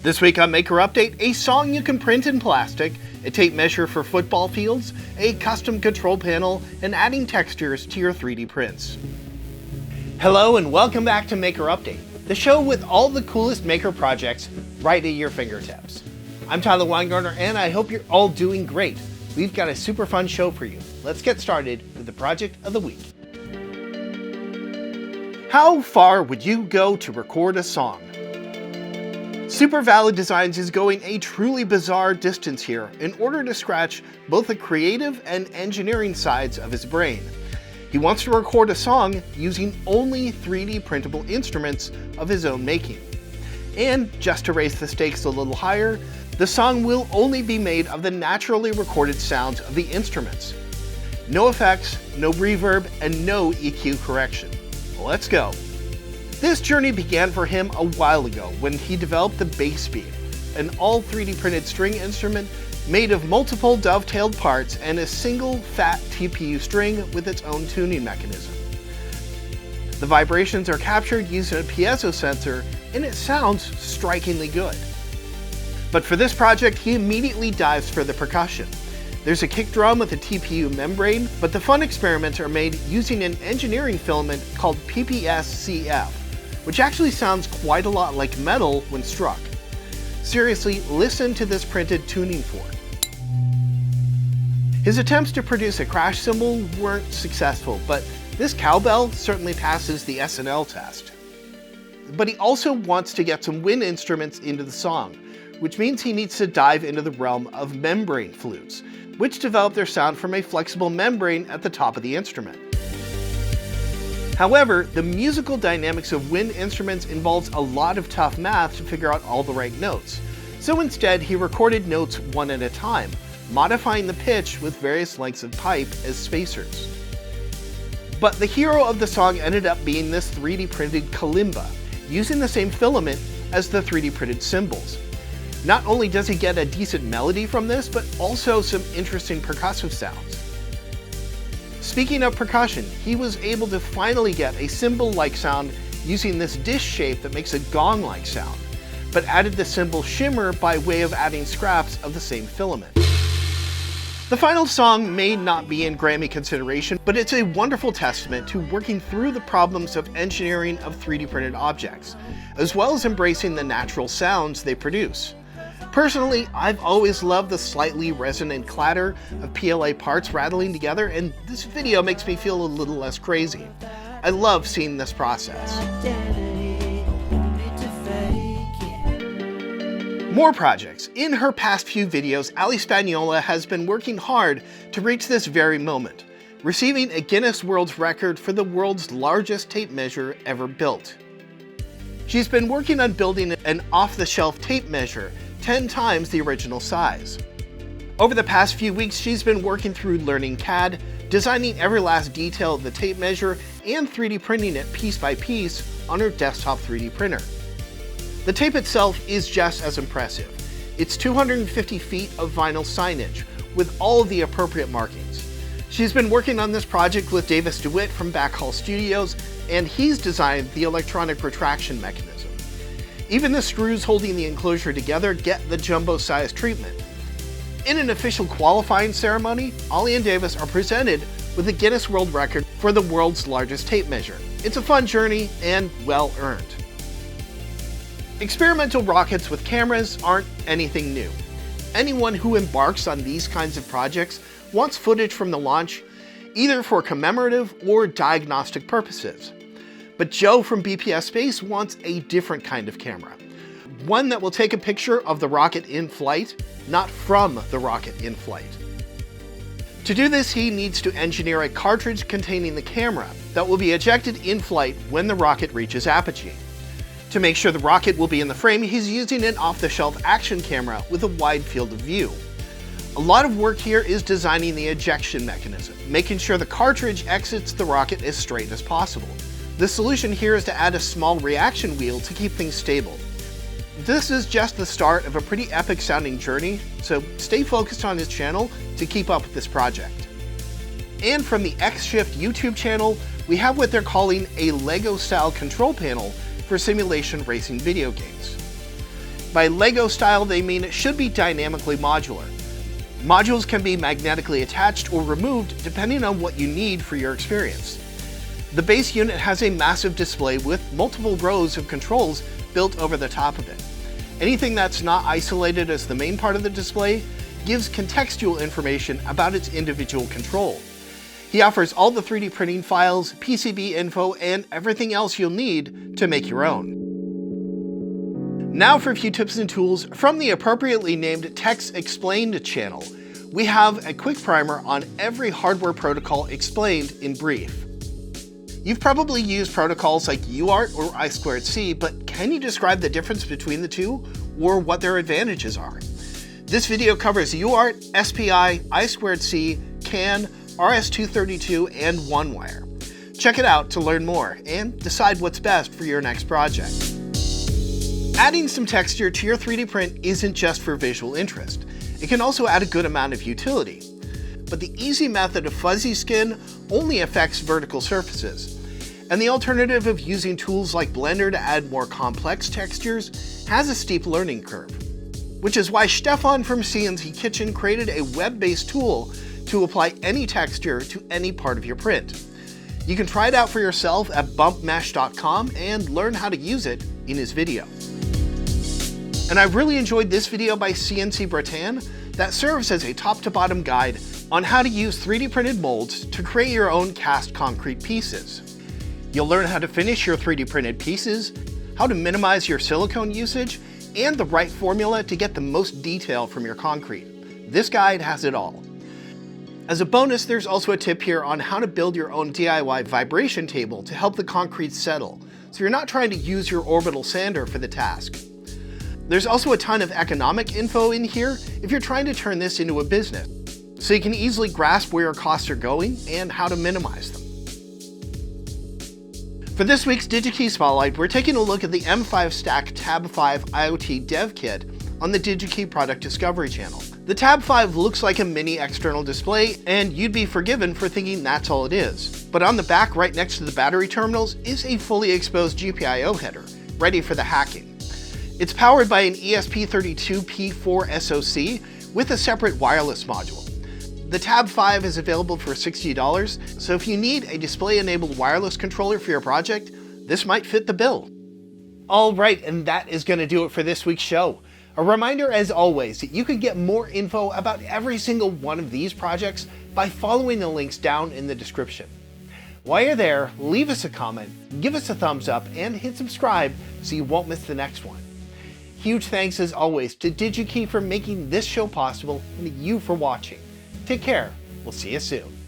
This week on Maker Update, a song you can print in plastic, a tape measure for football fields, a custom control panel, and adding textures to your 3D prints. Hello and welcome back to Maker Update, the show with all the coolest Maker projects right at your fingertips. I'm Tyler Weingartner and I hope you're all doing great. We've got a super fun show for you. Let's get started with the project of the week. How far would you go to record a song? Super Valid Designs is going a truly bizarre distance here in order to scratch both the creative and engineering sides of his brain. He wants to record a song using only 3D printable instruments of his own making. And just to raise the stakes a little higher, the song will only be made of the naturally recorded sounds of the instruments. No effects, no reverb, and no EQ correction. Let's go. This journey began for him a while ago when he developed the bass beat, an all 3D printed string instrument made of multiple dovetailed parts and a single fat TPU string with its own tuning mechanism. The vibrations are captured using a piezo sensor and it sounds strikingly good. But for this project, he immediately dives for the percussion. There's a kick drum with a TPU membrane, but the fun experiments are made using an engineering filament called BPS.Space, which actually sounds quite a lot like metal when struck. Seriously, listen to this printed tuning fork. His attempts to produce a crash cymbal weren't successful, but this cowbell certainly passes the SNL test. But he also wants to get some wind instruments into the song, which means he needs to dive into the realm of membrane flutes, which develop their sound from a flexible membrane at the top of the instrument. However, the musical dynamics of wind instruments involves a lot of tough math to figure out all the right notes. So instead, he recorded notes one at a time, modifying the pitch with various lengths of pipe as spacers. But the hero of the song ended up being this 3D printed kalimba, using the same filament as the 3D printed cymbals. Not only does he get a decent melody from this, but also some interesting percussive sounds. Speaking of percussion, he was able to finally get a cymbal-like sound using this dish shape that makes a gong-like sound, but added the cymbal shimmer by way of adding scraps of the same filament. The final song may not be in Grammy consideration, but it's a wonderful testament to working through the problems of engineering of 3D printed objects, as well as embracing the natural sounds they produce. Personally, I've always loved the slightly resonant clatter of PLA parts rattling together, and this video makes me feel a little less crazy. I love seeing this process. More projects. In her past few videos, Spagnola has been working hard to reach this very moment, receiving a Guinness World Record for the world's largest tape measure ever built. She's been working on building an off-the-shelf tape measure 10 times the original size. Over the past few weeks, she's been working through learning CAD, designing every last detail of the tape measure, and 3D printing it piece by piece on her desktop 3D printer. The tape itself is just as impressive. It's 250 feet of vinyl signage with all of the appropriate markings. She's been working on this project with Davis DeWitt from Backhall Studios, and he's designed the electronic retraction mechanism. Even the screws holding the enclosure together get the jumbo-sized treatment. In an official qualifying ceremony, Ollie and Davis are presented with a Guinness World Record for the world's largest tape measure. It's a fun journey and well earned. Experimental rockets with cameras aren't anything new. Anyone who embarks on these kinds of projects wants footage from the launch, either for commemorative or diagnostic purposes. But Joe from BPS.Space wants a different kind of camera. One that will take a picture of the rocket in flight, not from the rocket in flight. To do this, he needs to engineer a cartridge containing the camera that will be ejected in flight when the rocket reaches apogee. To make sure the rocket will be in the frame, he's using an off-the-shelf action camera with a wide field of view. A lot of work here is designing the ejection mechanism, making sure the cartridge exits the rocket as straight as possible. The solution here is to add a small reaction wheel to keep things stable. This is just the start of a pretty epic sounding journey, so stay focused on his channel to keep up with this project. And from the Xshift YouTube channel, we have what they're calling a Lego-style control panel for simulation racing video games. By Lego style, they mean it should be dynamically modular. Modules can be magnetically attached or removed depending on what you need for your experience. The base unit has a massive display with multiple rows of controls built over the top of it. Anything that's not isolated as the main part of the display gives contextual information about its individual control. He offers all the 3D printing files, PCB info, and everything else you'll need to make your own. Now for a few tips and tools from the appropriately named Tech's Explained channel. We have a quick primer on every hardware protocol explained in brief. You've probably used protocols like UART or I2C, but can you describe the difference between the two or what their advantages are? This video covers UART, SPI, I2C, CAN, RS-232, and OneWire. Check it out to learn more and decide what's best for your next project. Adding some texture to your 3D print isn't just for visual interest. It can also add a good amount of utility. But the easy method of fuzzy skin only affects vertical surfaces. And the alternative of using tools like Blender to add more complex textures has a steep learning curve. Which is why Stefan from CNC Kitchen created a web-based tool to apply any texture to any part of your print. You can try it out for yourself at bumpmesh.com and learn how to use it in his video. And I really enjoyed this video by CNC Bratan that serves as a top-to-bottom guide on how to use 3D printed molds to create your own cast concrete pieces. You'll learn how to finish your 3D printed pieces, how to minimize your silicone usage, and the right formula to get the most detail from your concrete. This guide has it all. As a bonus, there's also a tip here on how to build your own DIY vibration table to help the concrete settle, so you're not trying to use your orbital sander for the task. There's also a ton of economic info in here if you're trying to turn this into a business, so you can easily grasp where your costs are going and how to minimize them. For this week's DigiKey Spotlight, we're taking a look at the M5 Stack Tab 5 IoT Dev Kit on the DigiKey Product Discovery channel. The Tab 5 looks like a mini external display, and you'd be forgiven for thinking that's all it is. But on the back, right next to the battery terminals, is a fully exposed GPIO header, ready for the hacking. It's powered by an ESP32P4 SoC with a separate wireless module. The Tab 5 is available for $60, so if you need a display-enabled wireless controller for your project, this might fit the bill. Alright, and that is going to do it for this week's show. A reminder, as always, that you can get more info about every single one of these projects by following the links down in the description. While you're there, leave us a comment, give us a thumbs up, and hit subscribe so you won't miss the next one. Huge thanks, as always, to DigiKey for making this show possible and to you for watching. Take care. We'll see you soon.